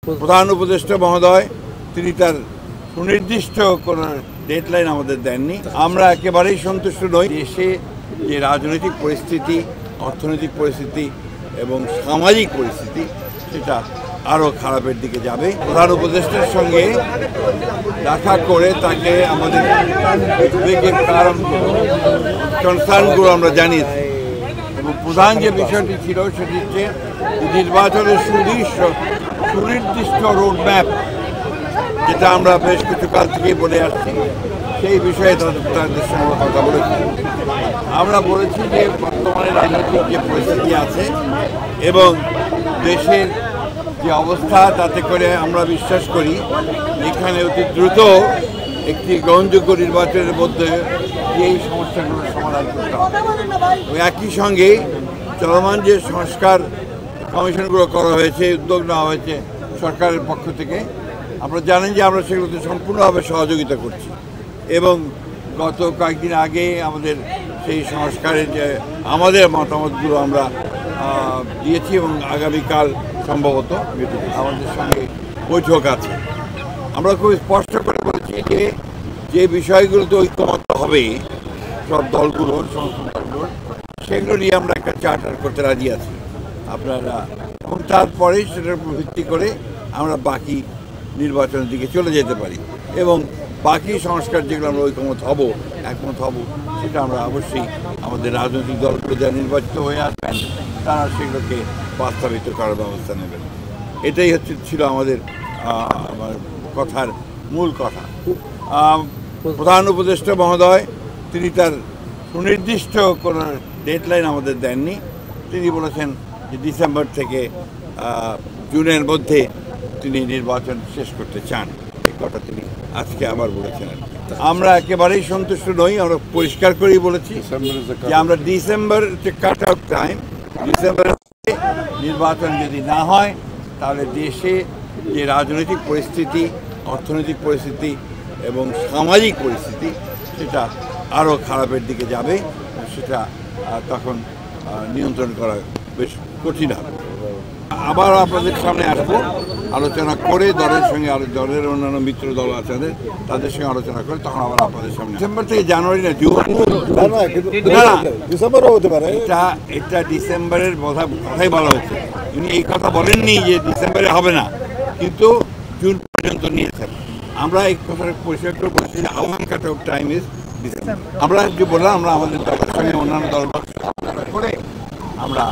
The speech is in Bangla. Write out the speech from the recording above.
প্রধান উপদেষ্টা মহোদয় তিনি তার সুনির্দিষ্ট কোনো ডেডলাইন আমাদের দেননি। আমরা একেবারেই সন্তুষ্ট নই। দেশে যে রাজনৈতিক পরিস্থিতি, অর্থনৈতিক পরিস্থিতি এবং সামাজিক পরিস্থিতি সেটা আরও খারাপের দিকে যাবে। প্রধান উপদেষ্টার সঙ্গে দেখা করে তাকে আমাদের উদ্বেগের কারণগুলো, কনসার্নগুলো আমরা জানিয়েছি এবং প্রধান যে বিষয়টি ছিল সেটি হচ্ছে নির্বাচনের সুনির্দিষ্ট রোডম্যাপ, যেটা আমরা বেশ কিছু কাল থেকেই বলে আসছি, সেই বিষয়ে তাদের সঙ্গে কথা বলেছি। আমরা বলেছি যে বর্তমানে রাজনৈতিক যে পরিস্থিতি আছে এবং দেশের যে অবস্থা, তাতে করে আমরা বিশ্বাস করি এখানে অতি দ্রুত একটি গ্রহণযোগ্য নির্বাচনের মধ্যে এই সমস্যাগুলোর সমাধান করতে হবে। একই সঙ্গে চলমান যে সংস্কার কমিশনগুলো করা হয়েছে, উদ্যোগ নেওয়া হয়েছে সরকারের পক্ষ থেকে, আপনারা জানেন যে আমরা সেগুলোতে সম্পূর্ণভাবে সহযোগিতা করছি এবং গত কয়েকদিন আগে আমাদের সেই সংস্কারের যে আমাদের মতামতগুলো আমরা দিয়েছি এবং আগামীকাল সম্ভবত আমাদের সঙ্গে বৈঠক আছে। আমরা খুব স্পষ্ট করে বলেছি যে বিষয়গুলোতে ঐক্যমত হবে সব দলগুলোর, সমস্ত দলগুলোর, সেগুলো নিয়ে আমরা একটা চার্টার করতে রাজি আছি আপনারা, এবং তারপরে সেটার উপর ভিত্তি করে আমরা বাকি নির্বাচনের দিকে চলে যেতে পারি এবং বাকি সংস্কার যেগুলো আমরা একমত হব সেটা আমরা অবশ্যই আমাদের রাজনৈতিক দলগুলো যারা নির্বাচিত হয়ে আসবেন তারা সেগুলোকে বাস্তবায়িত করার ব্যবস্থা নেবেন। এটাই ছিল আমাদের কথার মূল কথা। প্রধান উপদেষ্টা মহোদয় তিনি তার সুনির্দিষ্ট কোনো ডেডলাইন আমাদের দেননি। তিনি বলেছেন যে ডিসেম্বর থেকে জুনের মধ্যে তিনি নির্বাচন শেষ করতে চান। এই কথা তিনি আজকে আবার বলেছেন। আমরা একেবারেই সন্তুষ্ট নই। আমরা পরিষ্কার করেই বলেছি যে আমরা ডিসেম্বর কাট আউট টাইম, ডিসেম্বরের নির্বাচন যদি না হয় তাহলে দেশে যে রাজনৈতিক পরিস্থিতি, অর্থনৈতিক পরিস্থিতি এবং সামাজিক পরিস্থিতি সেটা আরও খারাপের দিকে যাবে। সেটা তখন নিয়ন্ত্রণ করা বেশ কঠিন হবে। আবার আপনাদের সামনে আসবো, আলোচনা করে দলের সঙ্গে, দলের অন্যান্য মিত্র দল আছে তাদের সঙ্গে আলোচনা করে তখন আবার আপনাদের সামনে। ডিসেম্বর থেকে জানুয়ারি না, জুন, ডিসেম্বরও হতে পারে। এটা ডিসেম্বরের কথাই বলা হয়েছে। উনি এই কথা বলেননি যে ডিসেম্বরে হবে না, কিন্তু জুন পর্যন্ত নিয়েছেন। আমরা এই কথাটা পরিষ্কার করে বলছি যে our cut off time is December. আমরা যে বললাম আমরা আমাদের দলের সঙ্গে অন্যান্য দল করে আমরা